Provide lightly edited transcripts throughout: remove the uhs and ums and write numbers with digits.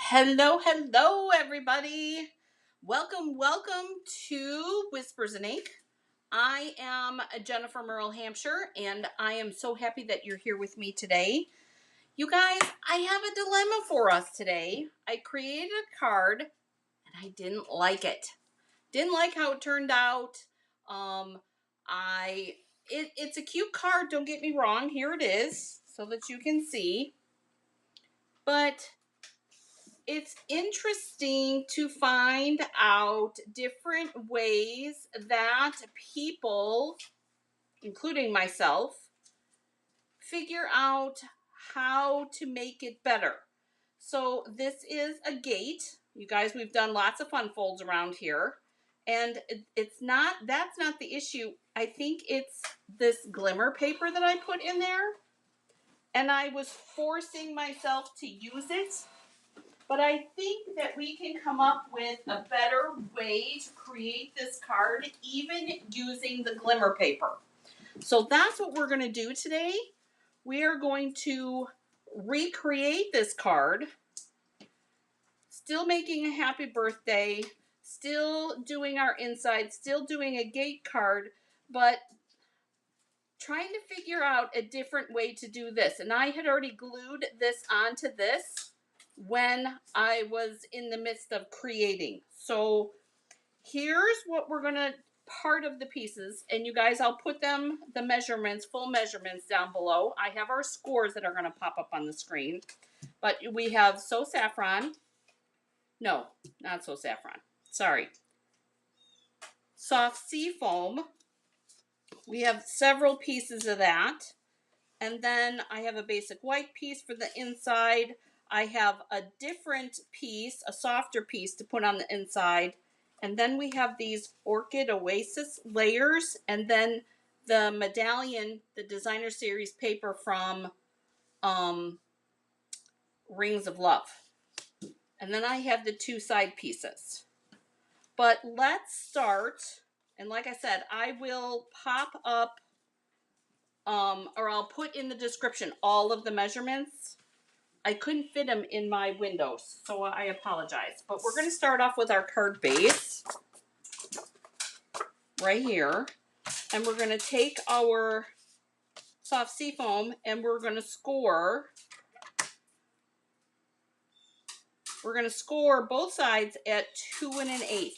Hello, hello, everybody. Welcome to Whispers in Ink. I am Jennifer Merle Hampshire, and I am so happy that you're here with me today. You guys, I have a dilemma for us today. I created a card, and I didn't like it. Didn't like how it turned out. It's a cute card. Don't get me wrong. Here it is, so that you can see. But it's interesting to find out different ways that people, including myself, figure out how to make it better. So this is a gate. You guys, we've done lots of fun folds around here. And that's not the issue. I think it's this glimmer paper that I put in there. And I was forcing myself to use it. But I think that we can come up with a better way to create this card, even using the glimmer paper. So that's what we're going to do today. We are going to recreate this card, still making a happy birthday, still doing our inside, still doing a gate card, but trying to figure out a different way to do this. And I had already glued this onto this when I was in the midst of creating. So here's what we're going to, part of the pieces, and you guys, I'll put them, the measurements, full measurements down below. I have our scores that are going to pop up on the screen. But we have So Saffron. No, not So Saffron. Sorry. Soft Sea Foam. We have several pieces of that. And then I have a basic white piece for the inside. I have a different piece, a softer piece to put on the inside. And then we have these Orchid Oasis layers. And then the medallion, the designer series paper from Rings of Love. And then I have the two side pieces. But let's start. And like I said, I will pop up or I'll put in the description all of the measurements. I couldn't fit them in my windows, so I apologize. But we're going to start off with our card base right here. And we're going to take our soft sea foam and we're going to score. We're going to score both sides at 2 1/8.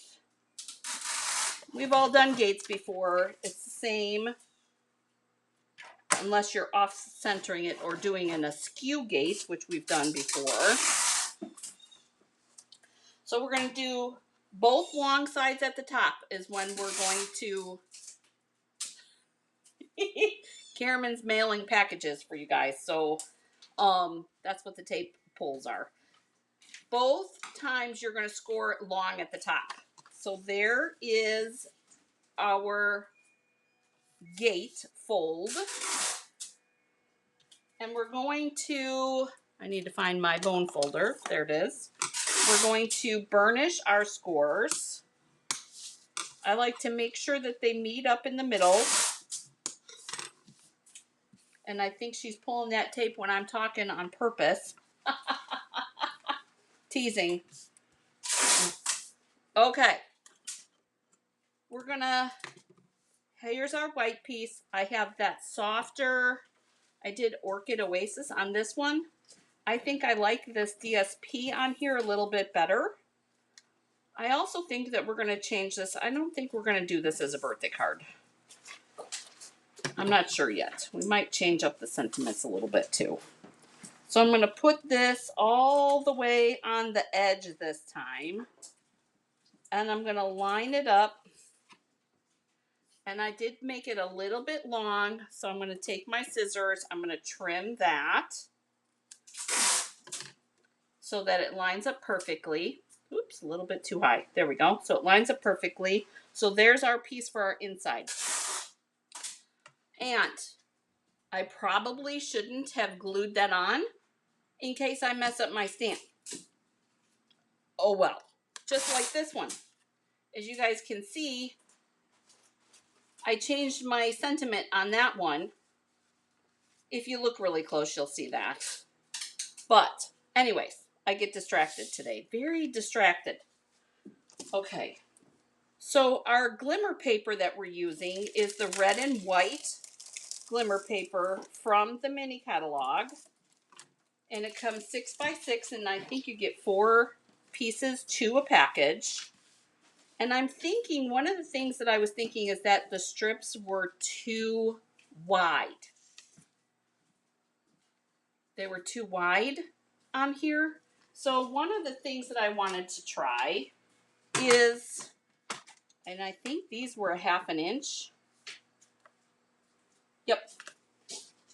We've all done gates before. It's the same, unless you're off-centering it or doing an askew gate, which we've done before. So we're going to do both long sides at the top is when we're going to... Karaman's mailing packages for you guys. So that's what the tape pulls are. Both times you're going to score long at the top. So there is our gate fold. And we're going to... I need to find my bone folder. There it is. We're going to burnish our scores. I like to make sure that they meet up in the middle. And I think she's pulling that tape when I'm talking on purpose. Teasing. Okay. We're gonna... Here's our white piece. I have that softer... I did Orchid Oasis on this one. I think I like this DSP on here a little bit better. I also think that we're going to change this. I don't think we're going to do this as a birthday card. I'm not sure yet. We might change up the sentiments a little bit too. So I'm going to put this all the way on the edge this time. And I'm going to line it up. And I did make it a little bit long. So I'm going to take my scissors. I'm going to trim that so that it lines up perfectly. Oops, a little bit too high. There we go. So it lines up perfectly. So there's our piece for our inside. And I probably shouldn't have glued that on in case I mess up my stamp. Oh well. Just like this one. As you guys can see, I changed my sentiment on that one. If you look really close, you'll see that. But anyways, I get distracted today. Very distracted. Okay. So our glimmer paper that we're using is the red and white glimmer paper from the mini catalog. And it comes 6x6, and I think you get 4 pieces to a package. And I'm thinking, one of the things that I was thinking is that the strips were too wide. They were too wide on here. So one of the things that I wanted to try is, and I think these were a 1/2 inch. Yep.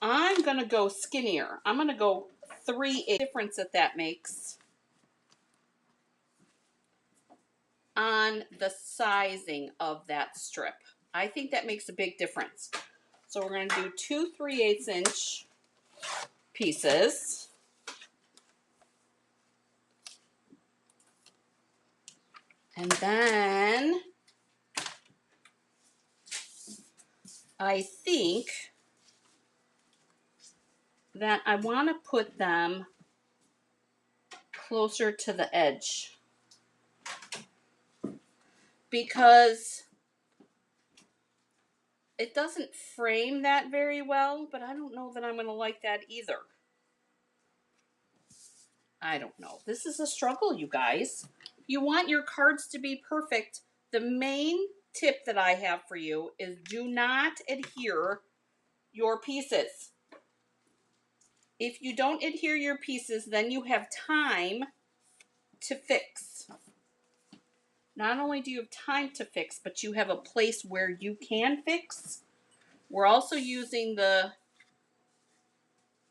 I'm going to go skinnier. I'm going to go 3/8 difference that makes on the sizing of that strip. I think that makes a big difference. So we're going to do 2 3/8 inch pieces. And then I think that I want to put them closer to the edge, because it doesn't frame that very well, but I don't know that I'm going to like that either. I don't know. This is a struggle, you guys. You want your cards to be perfect. The main tip that I have for you is do not adhere your pieces. If you don't adhere your pieces, then you have time to fix. Not only do you have time to fix, but you have a place where you can fix. We're also using the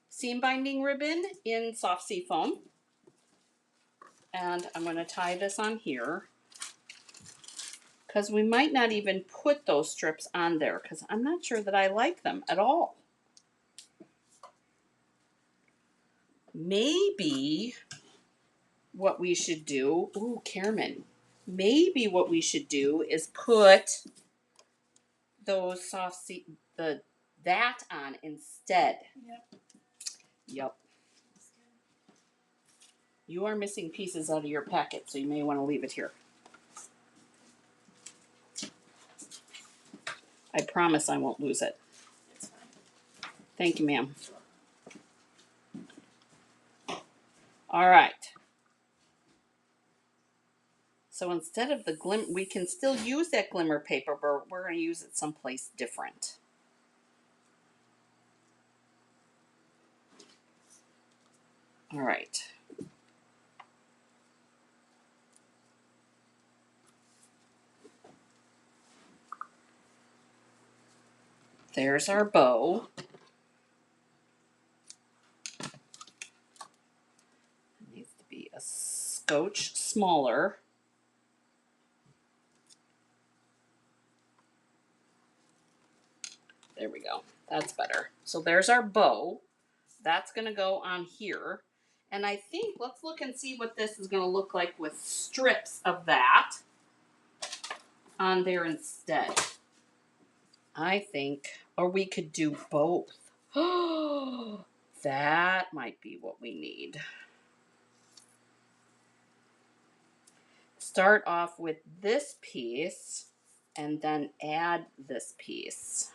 seam binding ribbon in soft sea foam. And I'm going to tie this on here, because we might not even put those strips on there, because I'm not sure that I like them at all. Maybe what we should do, ooh, Carmen, maybe what we should do is put those soft sea, that on instead. Yep. Yep. You are missing pieces out of your packet, so you may want to leave it here. I promise I won't lose it. It's fine. Thank you, ma'am. All right. So instead of the we can still use that glimmer paper, but we're going to use it someplace different. All right. There's our bow. It needs to be a scotch smaller. There we go. That's better. So there's our bow. That's going to go on here. And I think, let's look and see what this is going to look like with strips of that on there instead. I think, or we could do both. Oh, that might be what we need. Start off with this piece and then add this piece.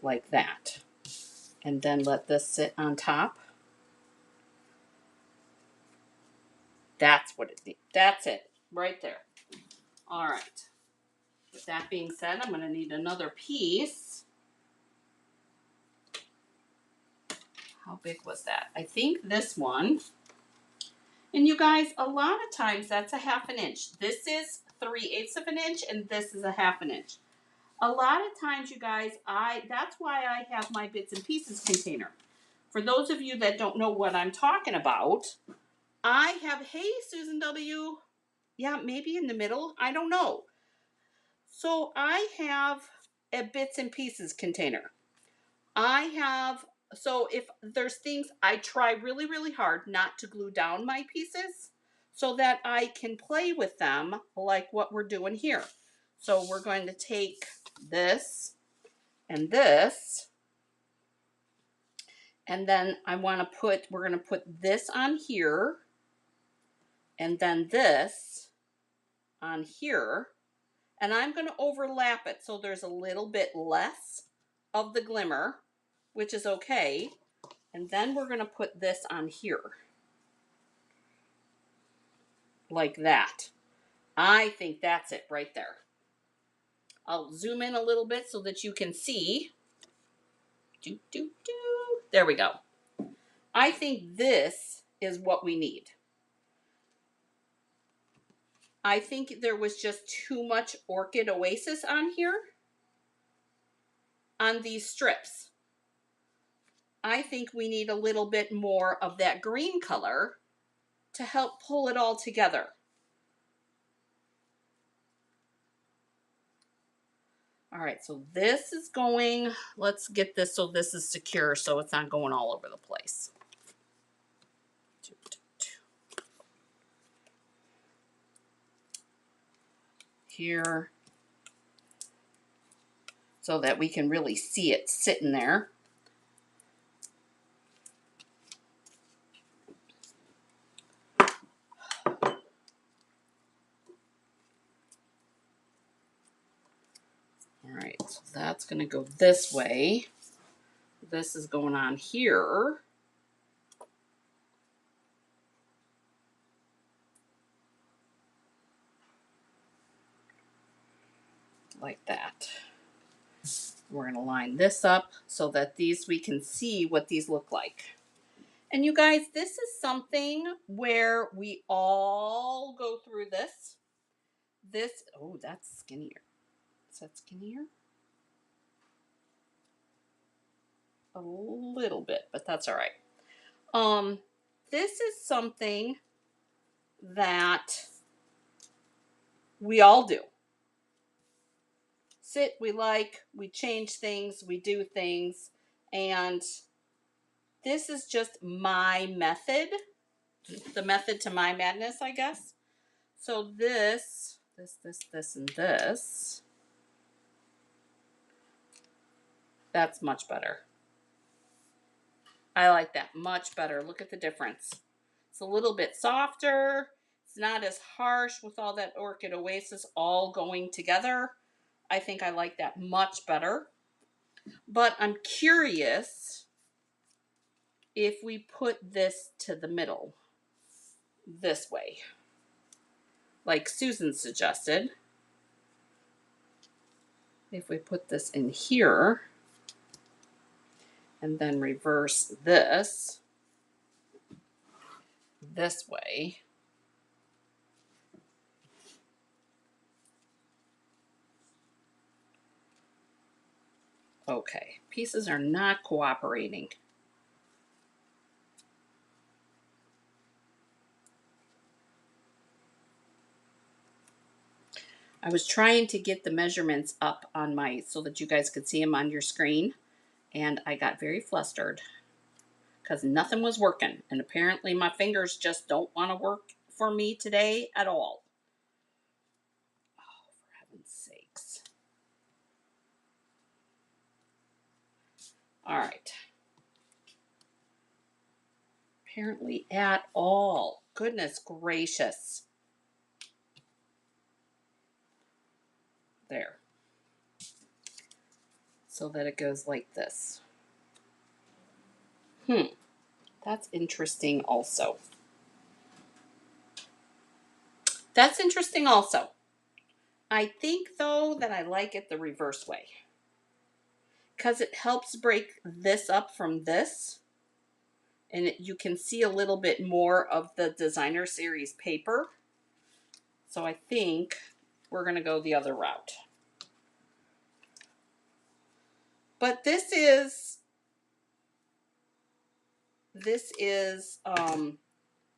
Like that. And then let this sit on top. That's what it needs. That's it. Right there. All right. With that being said, I'm going to need another piece. How big was that? I think this one. And you guys, a lot of times that's a 1/2 inch. This is 3/8 of an inch, and this is a 1/2 inch. A lot of times, you guys, that's why I have my bits and pieces container. For those of you that don't know what I'm talking about, I have, hey, Susan W. Yeah, maybe in the middle. I don't know. So I have a bits and pieces container. So if there's things, I try really, really hard not to glue down my pieces so that I can play with them like what we're doing here. So we're going to take this and this, And then we're going to put this on here, and then this on here. And I'm going to overlap it so there's a little bit less of the glimmer, which is okay. And then we're going to put this on here. Like that. I think that's it right there. I'll zoom in a little bit so that you can see. There we go. I think this is what we need. I think there was just too much Orchid Oasis on here, on these strips. I think we need a little bit more of that green color to help pull it all together. All right, so this is going, let's get this so this is secure so it's not going all over the place. Here, so that we can really see it sitting there. All right, so that's going to go this way. This is going on here. Like that. We're going to line this up so that these, we can see what these look like. And you guys, this is something where we all go through this. Oh, that's skinnier. Is that skinnier? A little bit, but that's all right. This is something that we all do. We change things, we do things, and this is just my method, the method to my madness, I guess. So this, and this, that's much better. I like that much better. Look at the difference. It's a little bit softer. It's not as harsh with all that Orchid Oasis all going together. I think I like that much better. But I'm curious if we put this to the middle this way, like Susan suggested. If we put this in here and then reverse this way. Okay, pieces are not cooperating. I was trying to get the measurements up on so that you guys could see them on your screen, and I got very flustered because nothing was working, and apparently my fingers just don't want to work for me today at all. Oh, for heaven's sakes. All right. Apparently at all. Goodness gracious. There. So that it goes like this. That's interesting also. That's interesting also. I think, though, that I like it the reverse way. Because it helps break this up from this. And you can see a little bit more of the designer series paper. So I think we're going to go the other route. But this is,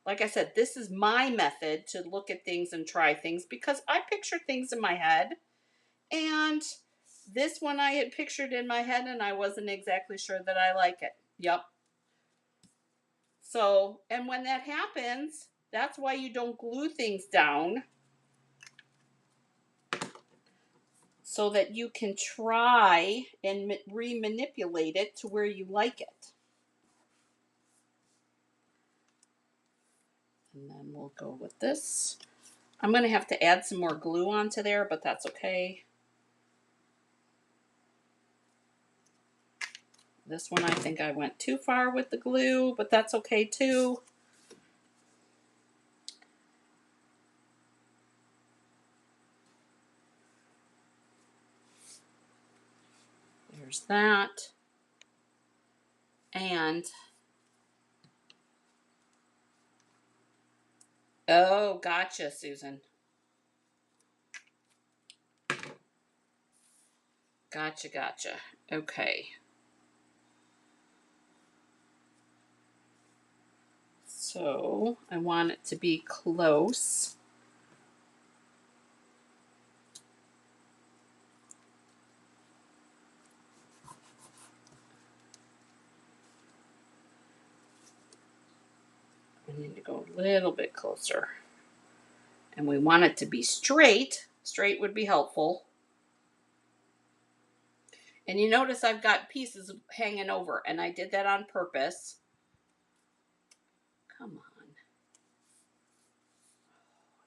like I said, this is my method to look at things and try things because I picture things in my head. And this one I had pictured in my head and I wasn't exactly sure that I like it. Yep. So, and when that happens, that's why you don't glue things down. So that you can try and re-manipulate it to where you like it. And then we'll go with this. I'm going to have to add some more glue onto there, but that's okay. This one, I think I went too far with the glue, but that's okay too. There's that. And, oh, gotcha, Susan. Gotcha, gotcha. Okay. So I want it to be close. We need to go a little bit closer. And we want it to be straight. Straight would be helpful. And you notice I've got pieces hanging over, and I did that on purpose. Come on.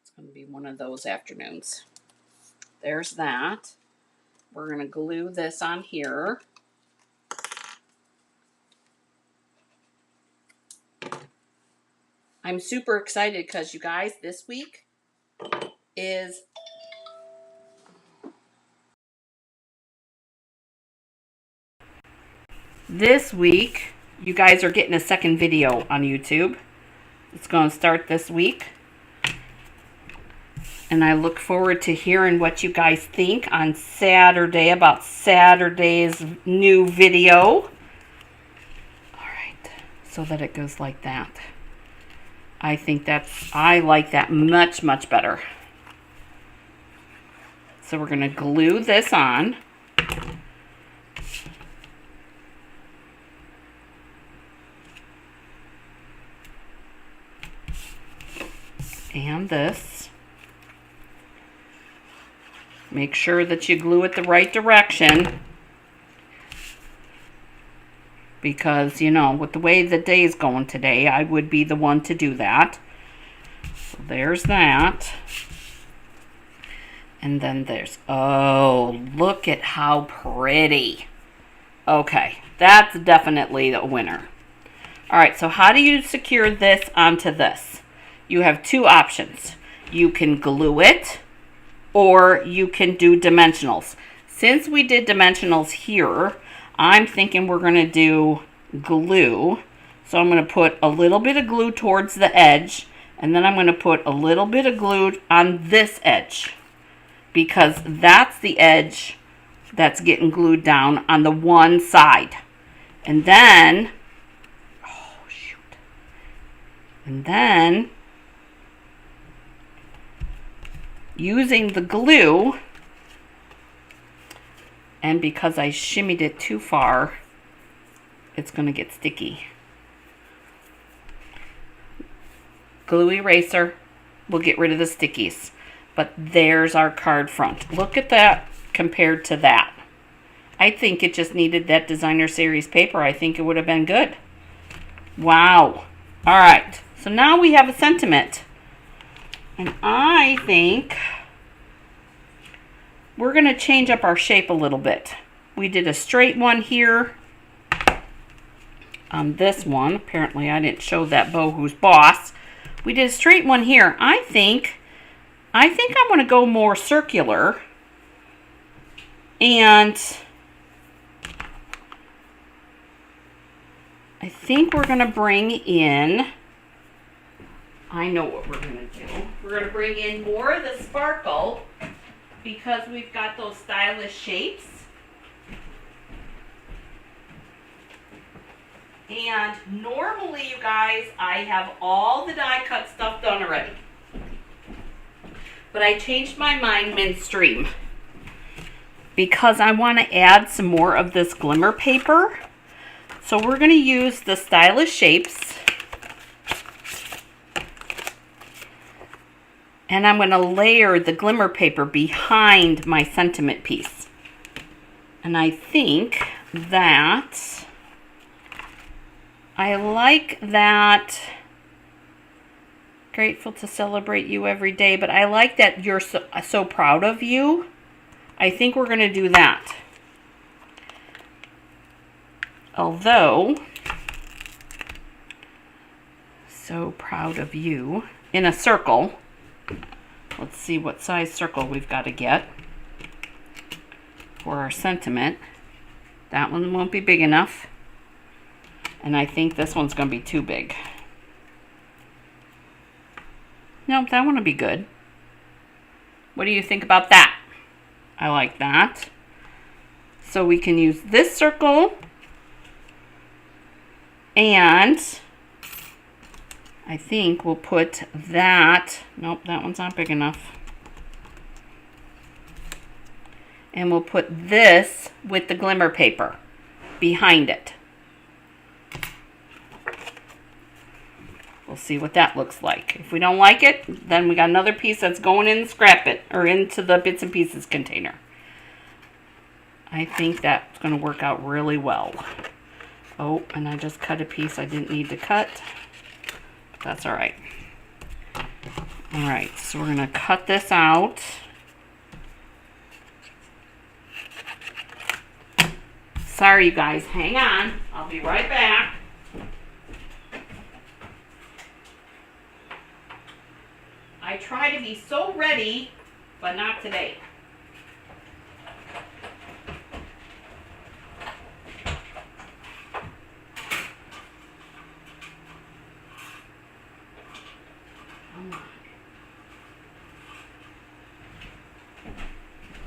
It's going to be one of those afternoons. There's that. We're going to glue this on here. I'm super excited because, you guys, this week is you guys are getting a second video on YouTube. It's going to start this week. And I look forward to hearing what you guys think on Saturday about Saturday's new video. All right, so that it goes like that. I like that much, much better. So we're going to glue this on. And this. Make sure that you glue it the right direction. Because, you know, with the way the day is going today, I would be the one to do that. So there's that. And then there's, oh, look at how pretty. Okay, that's definitely a winner. All right, so how do you secure this onto this? You have two options. You can glue it, or you can do dimensionals. Since we did dimensionals here, I'm thinking we're going to do glue. So I'm going to put a little bit of glue towards the edge, and then I'm going to put a little bit of glue on this edge, because that's the edge that's getting glued down on the one side. And then, oh shoot, and then using the glue, and because I shimmied it too far, it's going to get sticky. Glue eraser will get rid of the stickies. But there's our card front. Look at that compared to that. I think it just needed that designer series paper. I think it would have been good. Wow. All right. So now we have a sentiment. And I think we're going to change up our shape a little bit. We did a straight one here on this one. Apparently I didn't show that Bo Who's Boss. We did a straight one here. I think I'm going to go more circular. And I think we're going to bring in, I know what we're going to do. We're going to bring in more of the sparkle because we've got those stylish shapes. And normally, you guys, I have all the die cut stuff done already. But I changed my mind midstream because I want to add some more of this glimmer paper. So we're going to use the stylish shapes. And I'm going to layer the glimmer paper behind my sentiment piece. And I think that I like that Grateful to celebrate you every day, but I like that you're so proud of you. I think we're going to do that. Although, so proud of you in a circle. Let's see what size circle we've got to get for our sentiment. That one won't be big enough. And I think this one's going to be too big. No, that one will be good. What do you think about that? I like that. So we can use this circle. And I think we'll put that. Nope, that one's not big enough. And we'll put this with the glimmer paper behind it. We'll see what that looks like. If we don't like it, then we got another piece that's going in the scrap it or into the bits and pieces container. I think that's going to work out really well. Oh, and I just cut a piece I didn't need to cut. That's all right. All right, so we're going to cut this out. Sorry, you guys. Hang on. I'll be right back. I try to be so ready, but not today.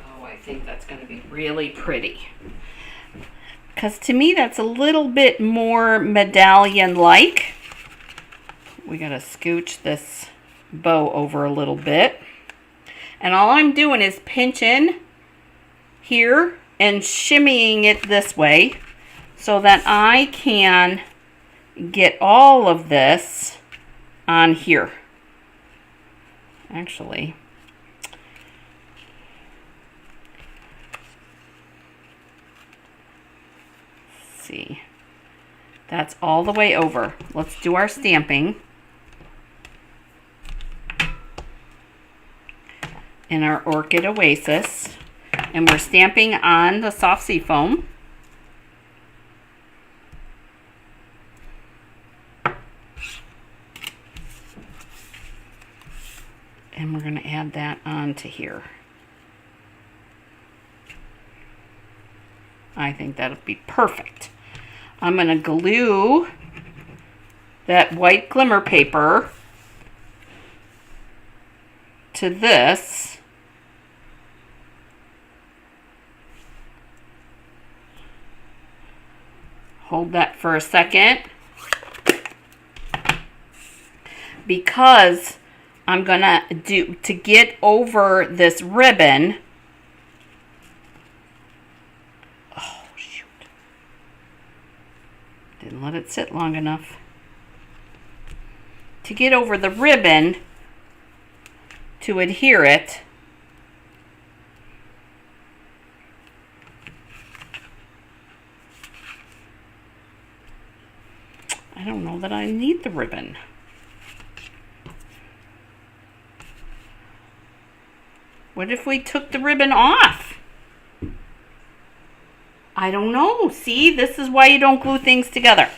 Oh, I think that's going to be really pretty. Because to me, that's a little bit more medallion-like. We got to scooch this bow over a little bit. And all I'm doing is pinching here and shimmying it this way so that I can get all of this on here. Actually, let's see. That's all the way over. Let's do our stamping. In our Orchid Oasis, and we're stamping on the soft sea foam. And we're going to add that onto here. I think that'll be perfect. I'm going to glue that white glimmer paper to this. Hold that for a second, because I'm gonna to get over this ribbon. Oh shoot, didn't let it sit long enough. To get over the ribbon, to adhere it, I don't know that I need the ribbon. What if we took the ribbon off? I don't know. See, this is why you don't glue things together.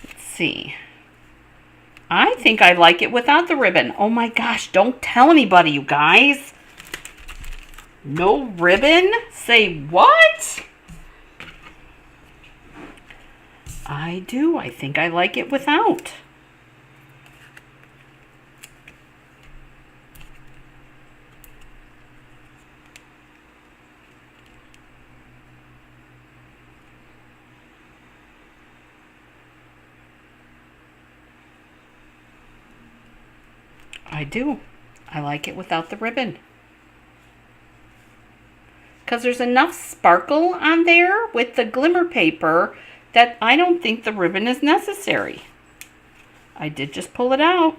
Let's see. I think I like it without the ribbon. Oh my gosh, don't tell anybody, you guys. No ribbon? Say what? I do. I think I like it without. I do. I like it without the ribbon. Because there's enough sparkle on there with the glimmer paper that I don't think the ribbon is necessary. I did just pull it out.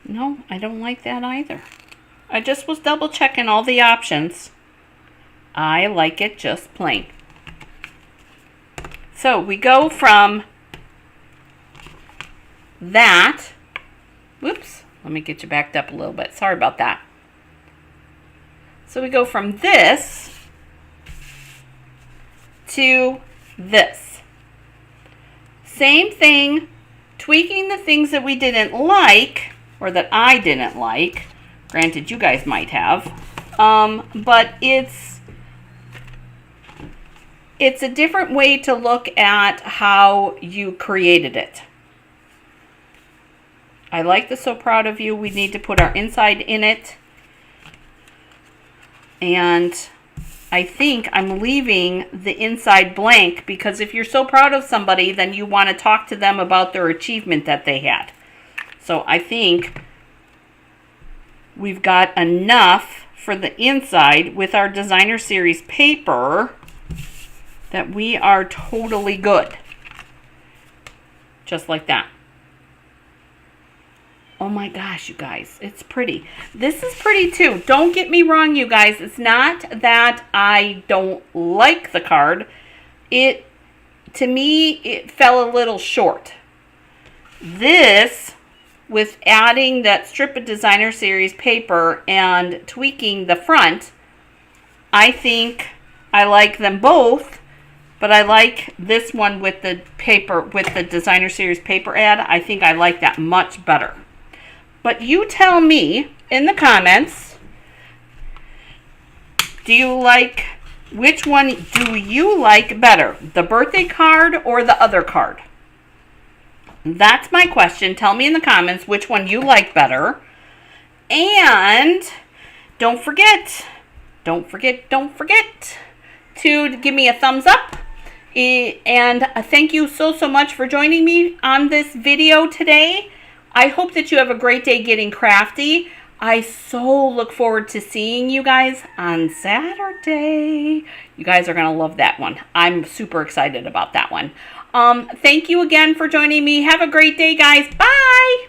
No, I don't like that either. I just was double checking all the options. I like it just plain. So we go from that. Whoops. Let me get you backed up a little bit. Sorry about that. So we go from this to this. Same thing, tweaking the things that we didn't like, or that I didn't like. Granted, you guys might have. But it's a different way to look at how you created it. I like the So Proud of You. We need to put our inside in it. And I think I'm leaving the inside blank because if you're so proud of somebody, then you want to talk to them about their achievement that they had. So I think we've got enough for the inside with our designer series paper that we are totally good. Just like that. Oh my gosh, you guys, it's pretty. This is pretty too. Don't get me wrong, you guys. It's not that I don't like the card. To me, it fell a little short. This, with adding that strip of designer series paper and tweaking the front, I think I like them both, but I like this one with the paper, with the designer series paper ad. I think I like that much better. But you tell me in the comments, which one do you like better? The birthday card or the other card? That's my question. Tell me in the comments which one you like better. And don't forget to give me a thumbs up. And thank you so much for joining me on this video today. I hope that you have a great day getting crafty. I so look forward to seeing you guys on Saturday. You guys are going to love that one. I'm super excited about that one. Thank you again for joining me. Have a great day, guys. Bye.